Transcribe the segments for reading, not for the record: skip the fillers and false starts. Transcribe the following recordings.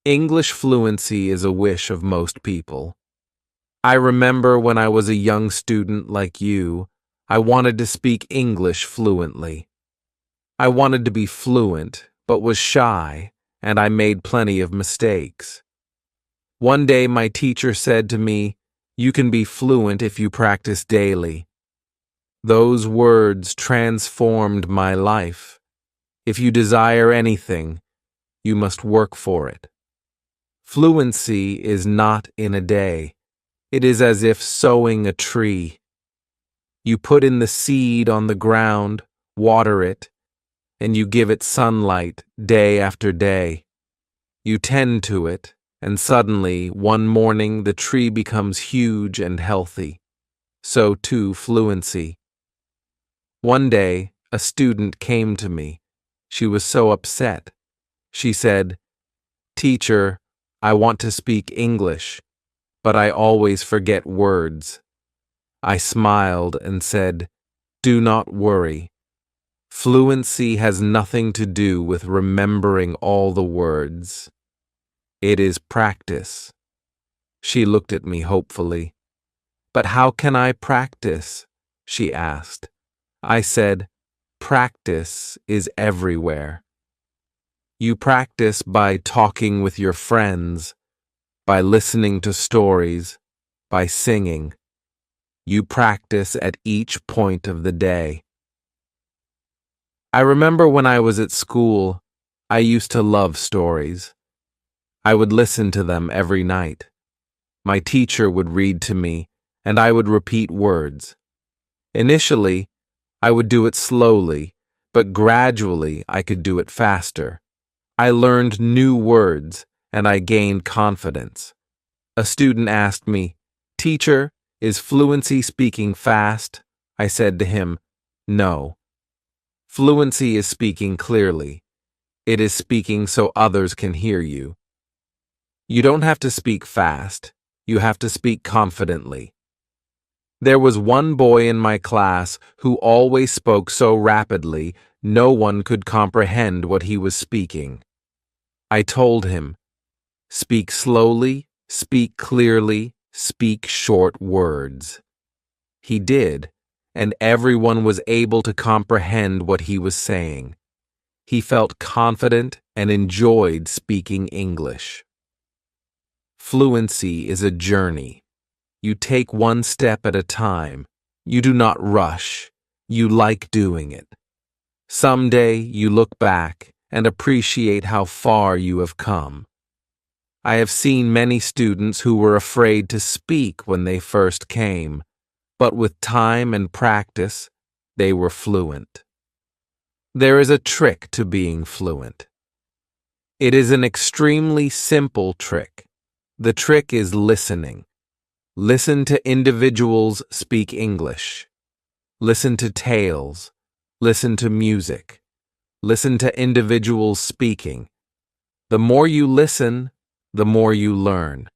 English fluency is a wish of most people. I remember when I was a young student like you, I wanted to speak English fluently. I wanted to be fluent, but was shy, and I made plenty of mistakes. One day my teacher said to me, "You can be fluent if you practice daily." Those words transformed my life. If you desire anything, you must work for it. Fluency is not in a day. It is as if sowing a tree. You put in the seed on the ground, water it, and you give it sunlight day after day. You tend to it, and suddenly, one morning, the tree becomes huge and healthy. So too fluency. One day, a student came to me. She was so upset. She said, "Teacher, I want to speak English, but I always forget words." I smiled and said, "Do not worry. Fluency has nothing to do with remembering all the words. It is practice." She looked at me hopefully. "But how can I practice?" she asked. I said, "Practice is everywhere. You practice by talking with your friends, by listening to stories, by singing. You practice at each point of the day." I remember when I was at school, I used to love stories. I would listen to them every night. My teacher would read to me, and I would repeat words. Initially, I would do it slowly, but gradually I could do it faster. I learned new words, and I gained confidence. A student asked me, "Teacher, is fluency speaking fast?" I said to him, "No. Fluency is speaking clearly. It is speaking so others can hear you. You don't have to speak fast. You have to speak confidently." There was one boy in my class who always spoke so rapidly no one could comprehend what he was speaking. I told him, "Speak slowly, speak clearly, speak short words." He did, and everyone was able to comprehend what he was saying. He felt confident and enjoyed speaking English. Fluency is a journey. You take one step at a time. You do not rush. You like doing it. Someday you look back and appreciate how far you have come. I have seen many students who were afraid to speak when they first came, but with time and practice, they were fluent. There is a trick to being fluent. It is an extremely simple trick. The trick is listening. Listen to individuals speak English. Listen to tales. Listen to music. Listen to individuals speaking. The more you listen, the more you learn.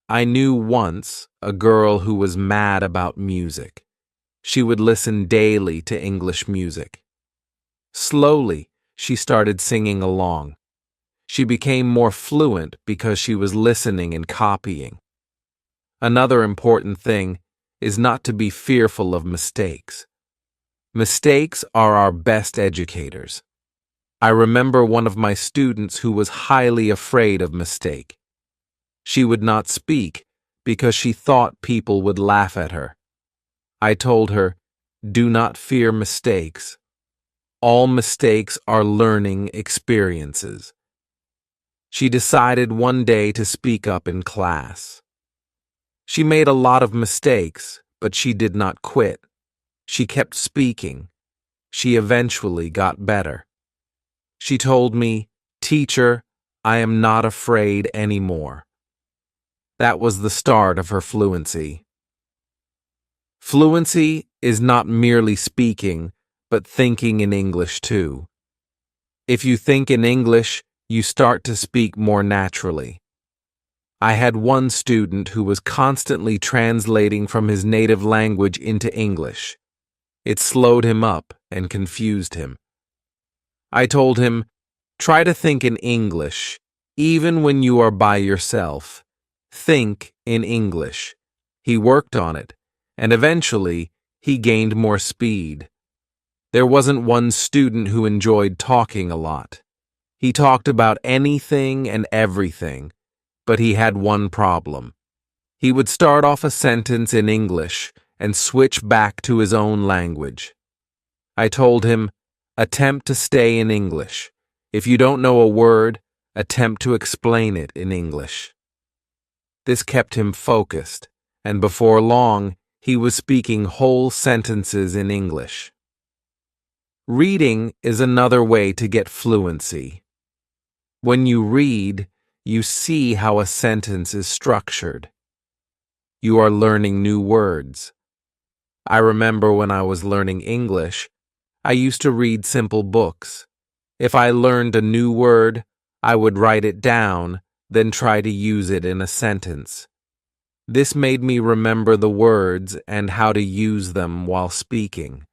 I knew once a girl who was mad about music. She would listen daily to English music. Slowly, she started singing along. She became more fluent because she was listening and copying. Another important thing is not to be fearful of mistakes. Mistakes are our best educators. I remember one of my students who was highly afraid of mistake. She would not speak because she thought people would laugh at her. I told her, "Do not fear mistakes. All mistakes are learning experiences." She decided one day to speak up in class. She made a lot of mistakes, but she did not quit. She kept speaking. She eventually got better. She told me, "Teacher, I am not afraid anymore." That was the start of her fluency. Fluency is not merely speaking, but thinking in English too. If you think in English, you start to speak more naturally. I had one student who was constantly translating from his native language into English. It slowed him up and confused him. I told him, "Try to think in English. Even when you are by yourself, think in English. He worked on it, and eventually, he gained more speed. There wasn't one student who enjoyed talking a lot. He talked about anything and everything, but he had one problem. He would start off a sentence in English and switch back to his own language. I told him, attempt to stay in English. If you don't know a word, attempt to explain it in English. This kept him focused, and before long, he was speaking whole sentences in English. Reading is another way to get fluency. When you read, you see how a sentence is structured. You are learning new words. I remember when I was learning English, I used to read simple books. If I learned a new word, I would write it down, then try to use it in a sentence. This made me remember the words and how to use them while speaking.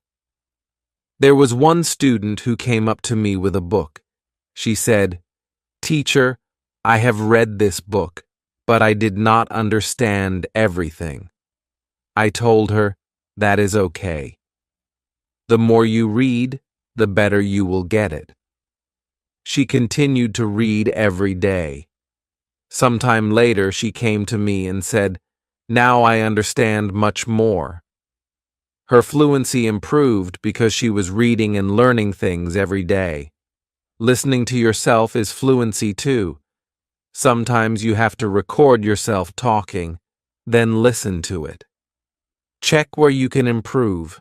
There was one student who came up to me with a book. She said, "Teacher, I have read this book, but I did not understand everything." I told her, that is okay. The more you read, the better you will get it. She continued to read every day. Sometime later, she came to me and said, "Now I understand much more." Her fluency improved because she was reading and learning things every day. Listening to yourself is fluency too. Sometimes you have to record yourself talking, then listen to it. Check where you can improve.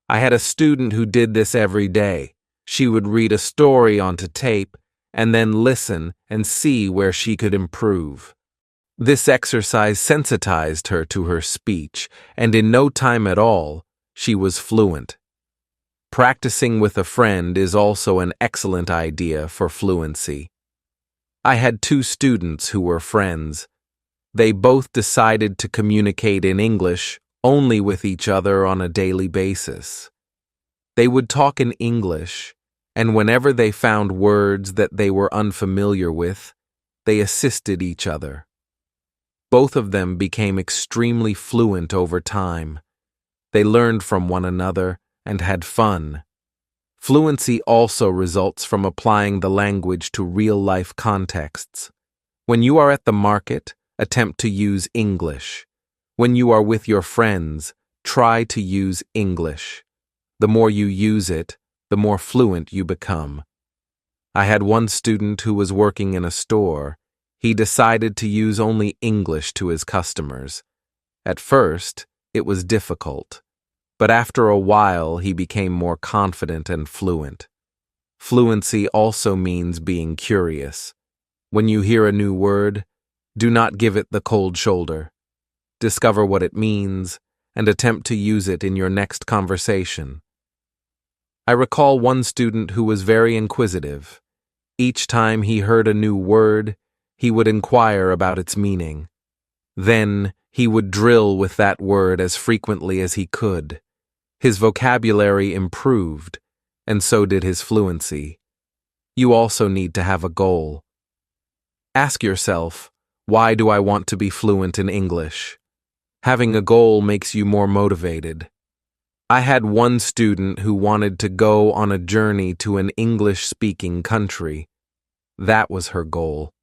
I had a student who did this every day. She would read a story onto tape and then listen and see where she could improve. This exercise sensitized her to her speech, and in no time at all, she was fluent. Practicing with a friend is also an excellent idea for fluency. I had two students who were friends. They both decided to communicate in English only with each other on a daily basis. They would talk in English, and whenever they found words that they were unfamiliar with, they assisted each other. Both of them became extremely fluent over time. They learned from one another and had fun. Fluency also results from applying the language to real-life contexts. When you are at the market, attempt to use English. When you are with your friends, try to use English. The more you use it, the more fluent you become. I had one student who was working in a store. He decided to use only English to his customers. At first, it was difficult, but after a while he became more confident and fluent. Fluency also means being curious. When you hear a new word, do not give it the cold shoulder. Discover what it means and attempt to use it in your next conversation. I recall one student who was very inquisitive. Each time he heard a new word, he would inquire about its meaning. Then he would drill with that word as frequently as he could. His vocabulary improved, and so did his fluency. You also need to have a goal. Ask yourself, why do I want to be fluent in English? Having a goal makes you more motivated. I had one student who wanted to go on a journey to an English-speaking country. That was her goal.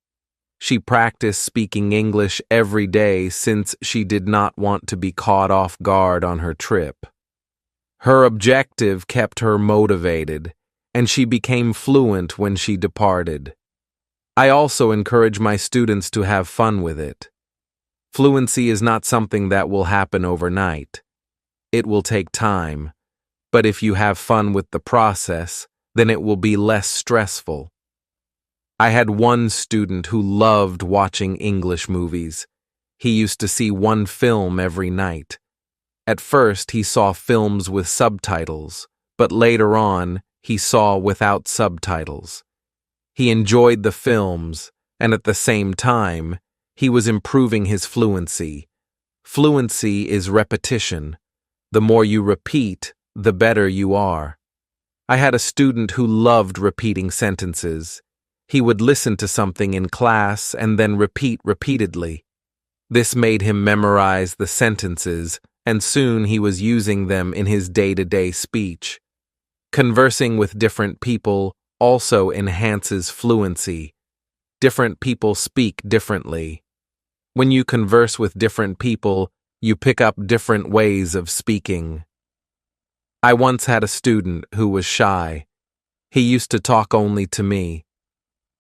She practiced speaking English every day since she did not want to be caught off guard on her trip. Her objective kept her motivated, and she became fluent when she departed. I also encourage my students to have fun with it. Fluency is not something that will happen overnight. It will take time, but if you have fun with the process, then it will be less stressful. I had one student who loved watching English movies. He used to see one film every night. At first, he saw films with subtitles, but later on, he saw without subtitles. He enjoyed the films, and at the same time, he was improving his fluency. Fluency is repetition. The more you repeat, the better you are. I had a student who loved repeating sentences. He would listen to something in class and then repeat repeatedly. This made him memorize the sentences, and soon he was using them in his day-to-day speech. Conversing with different people also enhances fluency. Different people speak differently. When you converse with different people, you pick up different ways of speaking. I once had a student who was shy. He used to talk only to me.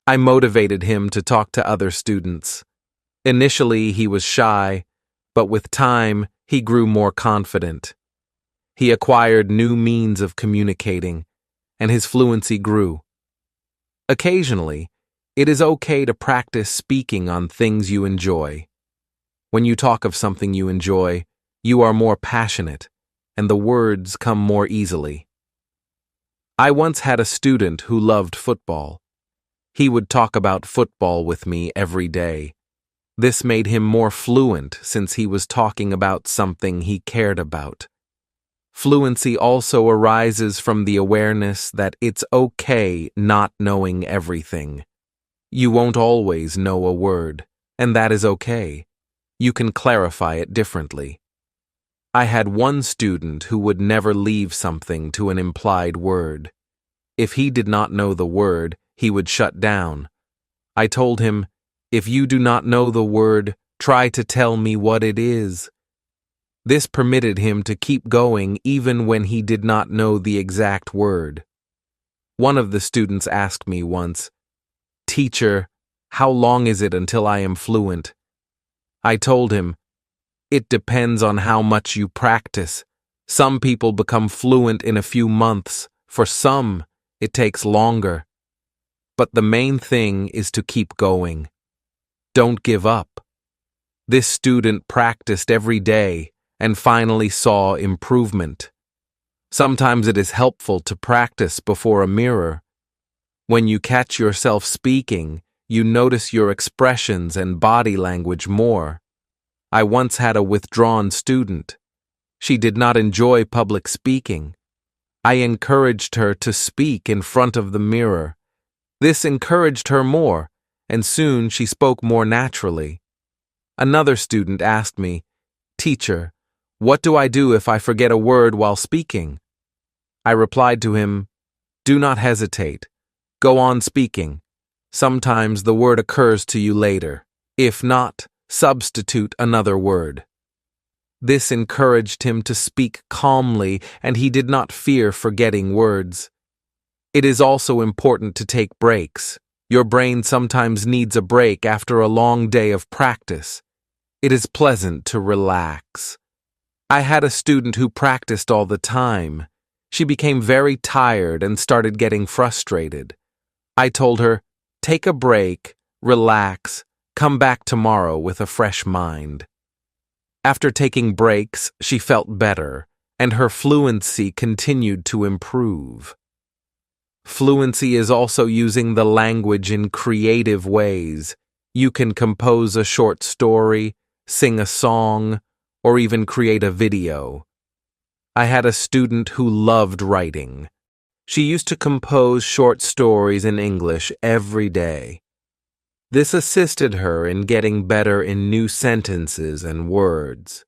I motivated him to talk to other students. Initially, he was shy, but with time, he grew more confident. He acquired new means of communicating, and his fluency grew. Occasionally, it is okay to practice speaking on things you enjoy. When you talk of something you enjoy, you are more passionate, and the words come more easily. I once had a student who loved football. He would talk about football with me every day. This made him more fluent since he was talking about something he cared about. Fluency also arises from the awareness that it's okay not knowing everything. You won't always know a word, and that is okay. You can clarify it differently. I had one student who would never leave something to an implied word. If he did not know the word, he would shut down. I told him, "If you do not know the word, try to tell me what it is." This permitted him to keep going even when he did not know the exact word. One of the students asked me once, "Teacher, how long is it until I am fluent?" I told him, "It depends on how much you practice. Some people become fluent in a few months. For some, it takes longer. But the main thing is to keep going. Don't give up." This student practiced every day and finally saw improvement. Sometimes it is helpful to practice before a mirror. When you catch yourself speaking, you notice your expressions and body language more. I once had a withdrawn student. She did not enjoy public speaking. I encouraged her to speak in front of the mirror. This encouraged her more, and soon she spoke more naturally. Another student asked me, "Teacher, what do I do if I forget a word while speaking?" I replied to him, "Do not hesitate. Go on speaking. Sometimes the word occurs to you later. If not, substitute another word." This encouraged him to speak calmly, and he did not fear forgetting words. It is also important to take breaks. Your brain sometimes needs a break after a long day of practice. It is pleasant to relax. I had a student who practiced all the time. She became very tired and started getting frustrated. I told her, "Take a break, relax, come back tomorrow with a fresh mind." After taking breaks, she felt better, and her fluency continued to improve. Fluency is also using the language in creative ways. You can compose a short story, sing a song, or even create a video. I had a student who loved writing. She used to compose short stories in English every day. This assisted her in getting better in new sentences and words.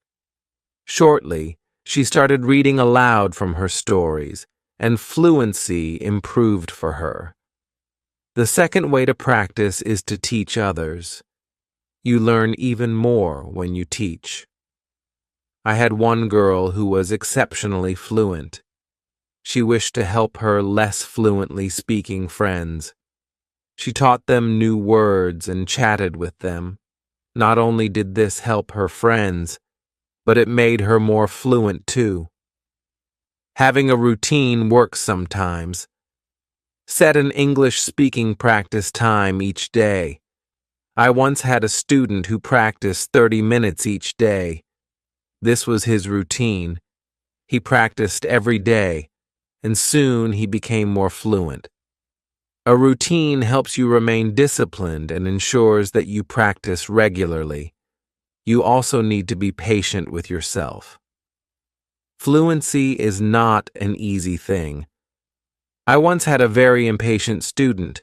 Shortly, she started reading aloud from her stories, and fluency improved for her. The second way to practice is to teach others. You learn even more when you teach. I had one girl who was exceptionally fluent. She wished to help her less fluently speaking friends. She taught them new words and chatted with them. Not only did this help her friends, but it made her more fluent too. Having a routine works sometimes. Set an English speaking practice time each day. I once had a student who practiced 30 minutes each day. This was his routine. He practiced every day, and soon he became more fluent. A routine helps you remain disciplined and ensures that you practice regularly. You also need to be patient with yourself. Fluency is not an easy thing. I once had a very impatient student.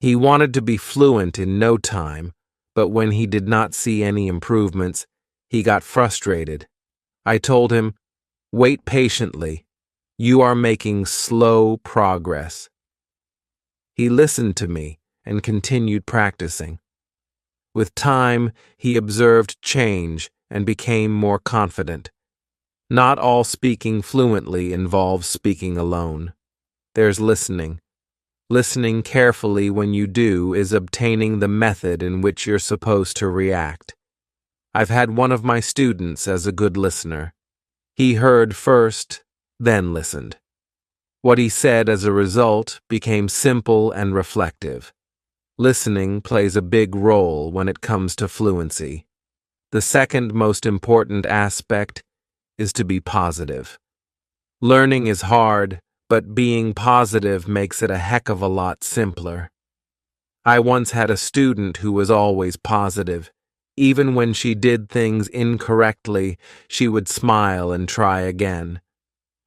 He wanted to be fluent in no time, but when he did not see any improvements, he got frustrated. I told him, "Wait patiently. You are making slow progress." He listened to me and continued practicing. With time, he observed change and became more confident. Not all speaking fluently involves speaking alone. There's listening. Listening carefully when you do is obtaining the method in which you're supposed to react. I've had one of my students as a good listener. He heard first, then listened. What he said as a result became simple and reflective. Listening plays a big role when it comes to fluency. The second most important aspect is to be positive. Learning is hard, but being positive makes it a heck of a lot simpler. I once had a student who was always positive. Even when she did things incorrectly, she would smile and try again.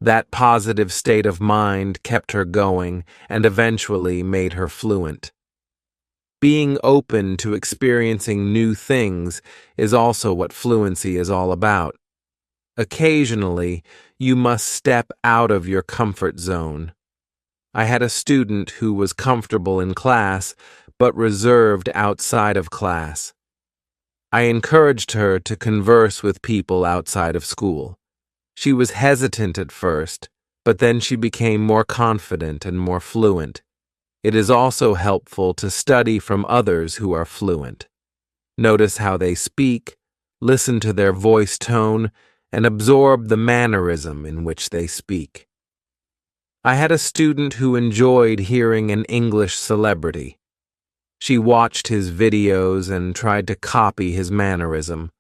That positive state of mind kept her going and eventually made her fluent. Being open to experiencing new things is also what fluency is all about. Occasionally, you must step out of your comfort zone. I had a student who was comfortable in class, but reserved outside of class. I encouraged her to converse with people outside of school. She was hesitant at first, but then she became more confident and more fluent. It is also helpful to study from others who are fluent. Notice how they speak, listen to their voice tone, and absorb the mannerism in which they speak. I had a student who enjoyed hearing an English celebrity. She watched his videos and tried to copy his mannerism.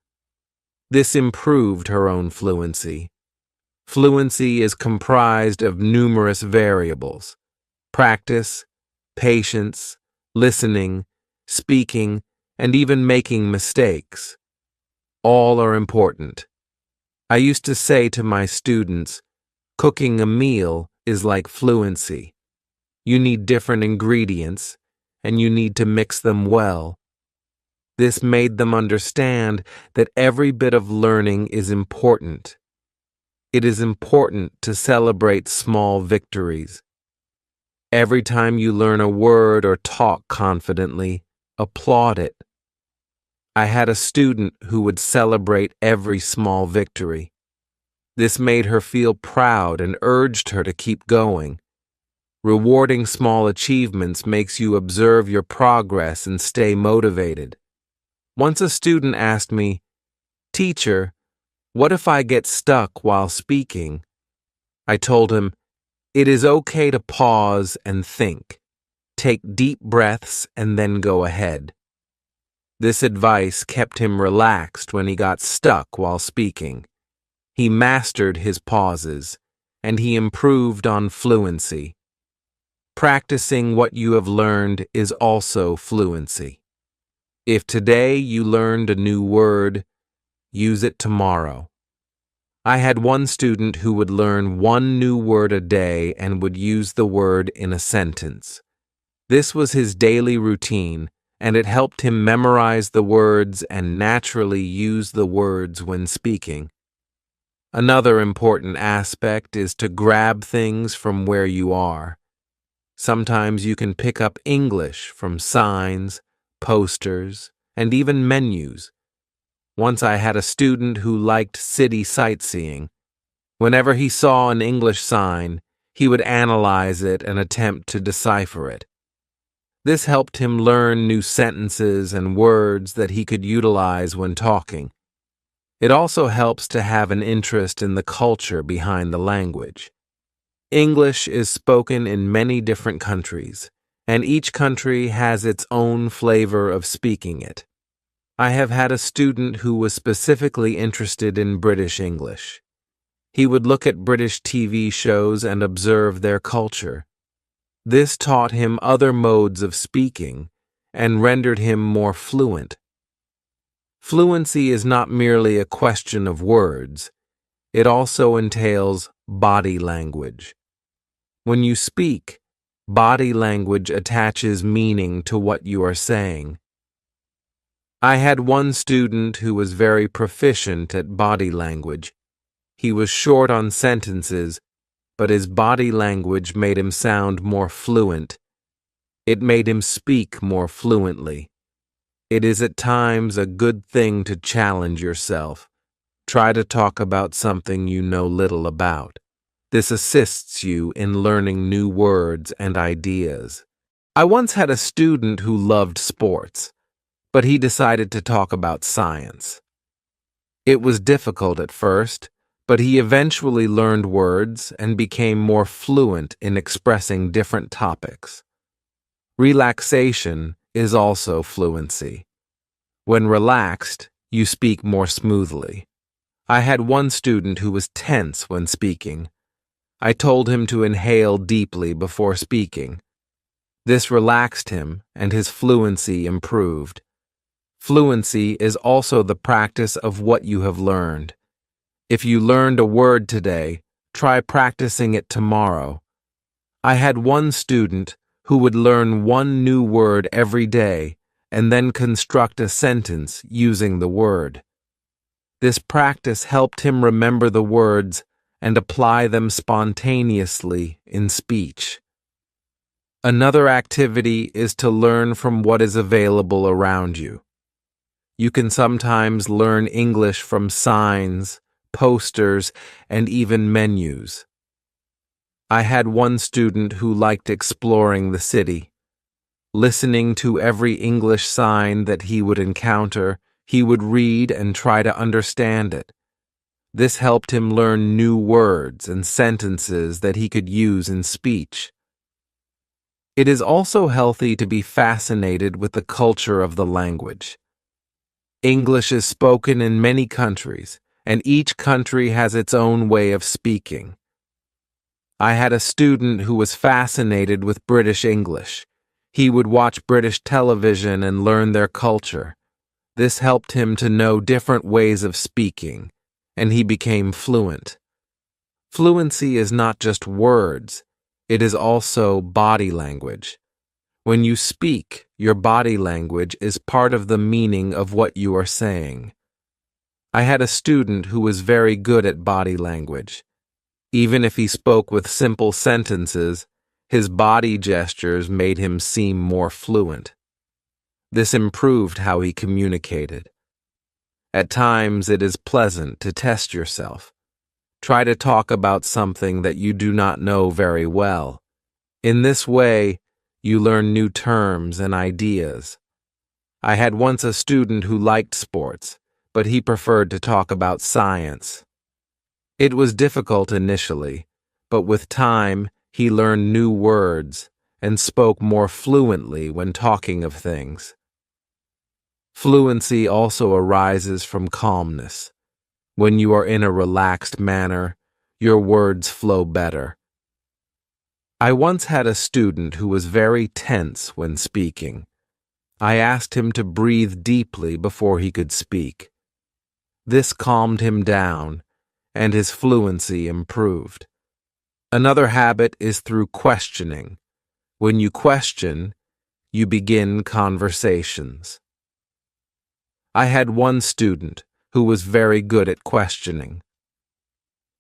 This improved her own fluency. Fluency is comprised of numerous variables: practice, patience, listening, speaking, and even making mistakes. All are important. I used to say to my students, cooking a meal is like fluency. You need different ingredients, and you need to mix them well. This made them understand that every bit of learning is important. It is important to celebrate small victories. Every time you learn a word or talk confidently, applaud it. I had a student who would celebrate every small victory. This made her feel proud and urged her to keep going. Rewarding small achievements makes you observe your progress and stay motivated. Once a student asked me, "Teacher, what if I get stuck while speaking?" I told him, "It is okay to pause and think. Take deep breaths and then go ahead." This advice kept him relaxed when he got stuck while speaking. He mastered his pauses, and he improved on fluency. Practicing what you have learned is also fluency. If today you learned a new word, use it tomorrow. I had one student who would learn one new word a day and would use the word in a sentence. This was his daily routine, and it helped him memorize the words and naturally use the words when speaking. Another important aspect is to grab things from where you are. Sometimes you can pick up English from signs, posters, and even menus. Once I had a student who liked city sightseeing. Whenever he saw an English sign, he would analyze it and attempt to decipher it. This helped him learn new sentences and words that he could utilize when talking. It also helps to have an interest in the culture behind the language. English is spoken in many different countries, and each country has its own flavor of speaking it. I have had a student who was specifically interested in British English. He would look at British TV shows and observe their culture. This taught him other modes of speaking and rendered him more fluent. Fluency is not merely a question of words. It also entails body language. When you speak, Body language attaches meaning to what you are saying. I had one student who was very proficient at body language. He was short on sentences, but his body language made him sound more fluent. It made him speak more fluently. It is at times a good thing to challenge yourself. Try to talk about something you know little about. This assists you in learning new words and ideas. I once had a student who loved sports, but he decided to talk about science. It was difficult at first, but he eventually learned words and became more fluent in expressing different topics. Relaxation is also fluency. When relaxed, you speak more smoothly. I had one student who was tense when speaking. I told him to inhale deeply before speaking. This relaxed him, and his fluency improved. Fluency is also the practice of what you have learned. If you learned a word today, try practicing it tomorrow. I had one student who would learn one new word every day and then construct a sentence using the word. This practice helped him remember the words and apply them spontaneously in speech. Another activity is to learn from what is available around you. You can sometimes learn English from signs, posters, and even menus. I had one student who liked exploring the city. Listening to every English sign that he would encounter, he would read and try to understand it. This helped him learn new words and sentences that he could use in speech. It is also healthy to be fascinated with the culture of the language. English is spoken in many countries, and each country has its own way of speaking. I had a student who was fascinated with British English. He would watch British television and learn their culture. This helped him to know different ways of speaking, and he became fluent. Fluency is not just words, it is also body language. When you speak, your body language is part of the meaning of what you are saying. I had a student who was very good at body language. Even if he spoke with simple sentences, his body gestures made him seem more fluent. This improved how he communicated. At times, it is pleasant to test yourself. Try to talk about something that you do not know very well. In this way, you learn new terms and ideas. I had once a student who liked sports, but he preferred to talk about science. It was difficult initially, but with time, he learned new words and spoke more fluently when talking of things. Fluency also arises from calmness. When you are in a relaxed manner, your words flow better. I once had a student who was very tense when speaking. I asked him to breathe deeply before he could speak. This calmed him down, and his fluency improved. Another habit is through questioning. When you question, you begin conversations. I had one student who was very good at questioning.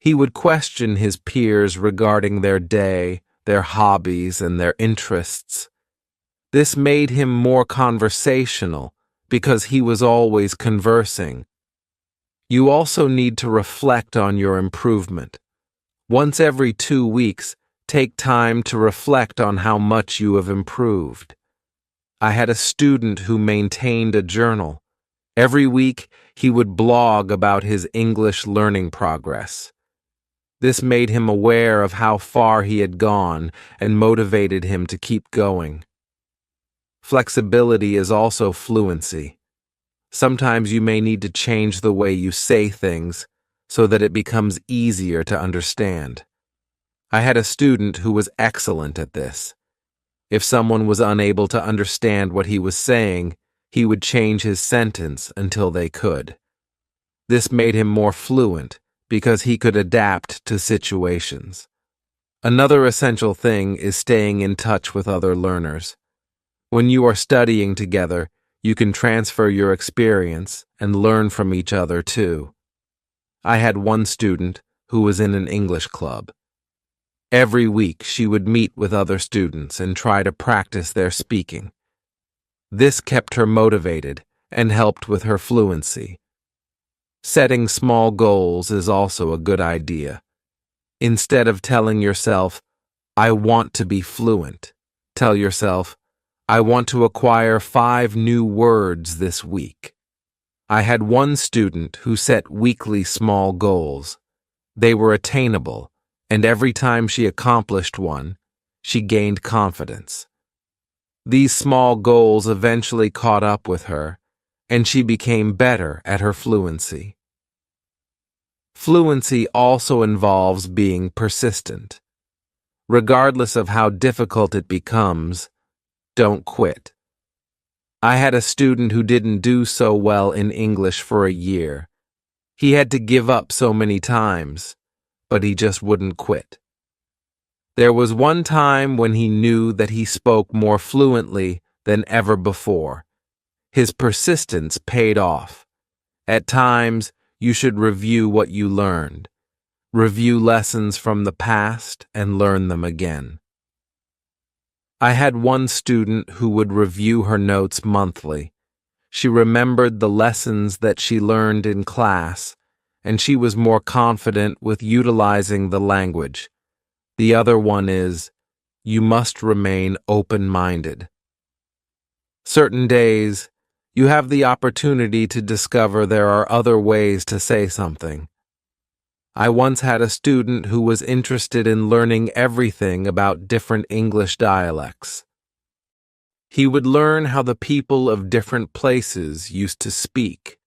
He would question his peers regarding their day, their hobbies, and their interests. This made him more conversational because he was always conversing. You also need to reflect on your improvement. Once every 2 weeks, take time to reflect on how much you have improved. I had a student who maintained a journal. Every week, he would blog about his English learning progress. This made him aware of how far he had gone and motivated him to keep going. Flexibility is also fluency. Sometimes you may need to change the way you say things so that it becomes easier to understand. I had a student who was excellent at this. If someone was unable to understand what he was saying, he would change his sentence until they could. This made him more fluent because he could adapt to situations. Another essential thing is staying in touch with other learners. When you are studying together, you can transfer your experience and learn from each other too. I had one student who was in an English club. Every week she would meet with other students and try to practice their speaking. This kept her motivated and helped with her fluency. Setting small goals is also a good idea. Instead of telling yourself, "I want to be fluent," tell yourself, "I want to acquire 5 new words this week." I had one student who set weekly small goals. They were attainable, and every time she accomplished one, she gained confidence. These small goals eventually caught up with her, and she became better at her fluency. Fluency also involves being persistent. Regardless of how difficult it becomes, don't quit. I had a student who didn't do so well in English for a year. He had to give up so many times, but he just wouldn't quit. There was one time when he knew that he spoke more fluently than ever before. His persistence paid off. At times, you should review what you learned. Review lessons from the past and learn them again. I had one student who would review her notes monthly. She remembered the lessons that she learned in class, and she was more confident with utilizing the language. The other one is, you must remain open-minded. Certain days, you have the opportunity to discover there are other ways to say something. I once had a student who was interested in learning everything about different English dialects. He would learn how the people of different places used to speak.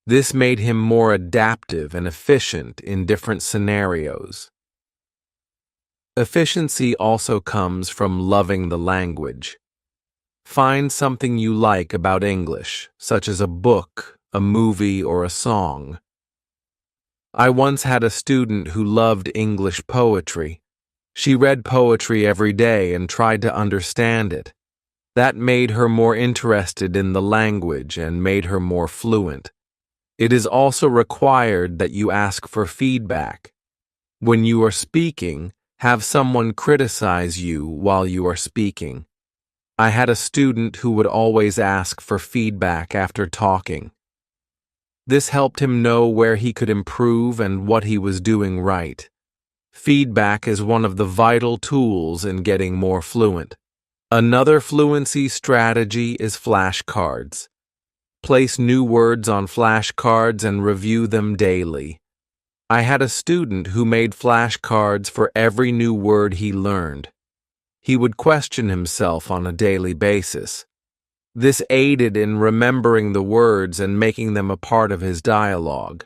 This made him more adaptive and efficient in different scenarios. Efficiency also comes from loving the language. Find something you like about English, such as a book, a movie, or a song. I once had a student who loved English poetry. She read poetry every day and tried to understand it. That made her more interested in the language and made her more fluent. It is also required that you ask for feedback. When you are speaking, have someone criticize you while you are speaking. I had a student who would always ask for feedback after talking. This helped him know where he could improve and what he was doing right. Feedback is one of the vital tools in getting more fluent. Another fluency strategy is flashcards. Place new words on flashcards and review them daily. I had a student who made flashcards for every new word he learned. He would question himself on a daily basis. This aided in remembering the words and making them a part of his dialogue.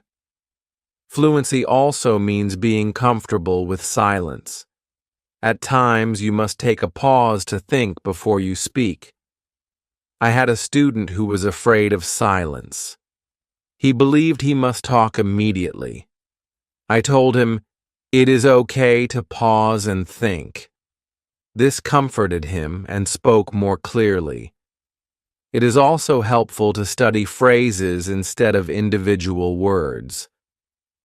Fluency also means being comfortable with silence. At times, you must take a pause to think before you speak. I had a student who was afraid of silence. He believed he must talk immediately. I told him, "It is okay to pause and think." This comforted him and spoke more clearly. It is also helpful to study phrases instead of individual words.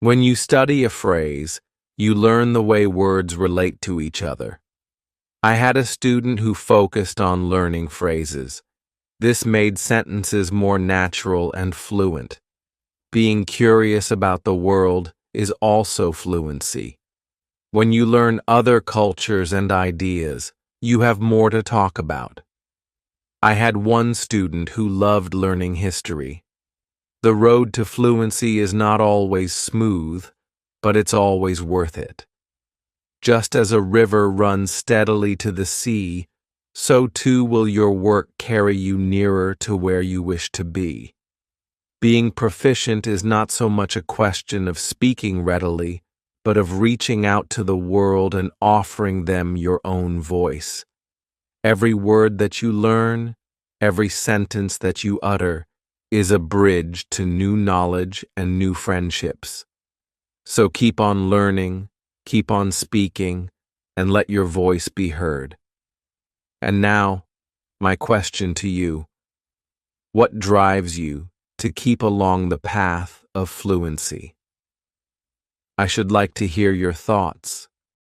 When you study a phrase, you learn the way words relate to each other. I had a student who focused on learning phrases. This made sentences more natural and fluent. Being curious about the world is also fluency. When you learn other cultures and ideas, you have more to talk about. I had one student who loved learning history. The road to fluency is not always smooth, but it's always worth it. Just as a river runs steadily to the sea, so too will your work carry you nearer to where you wish to be. Being proficient is not so much a question of speaking readily, but of reaching out to the world and offering them your own voice. Every word that you learn, every sentence that you utter, is a bridge to new knowledge and new friendships. So keep on learning, keep on speaking, and let your voice be heard. And now, my question to you: what drives you to keep along the path of fluency? I should like to hear your thoughts.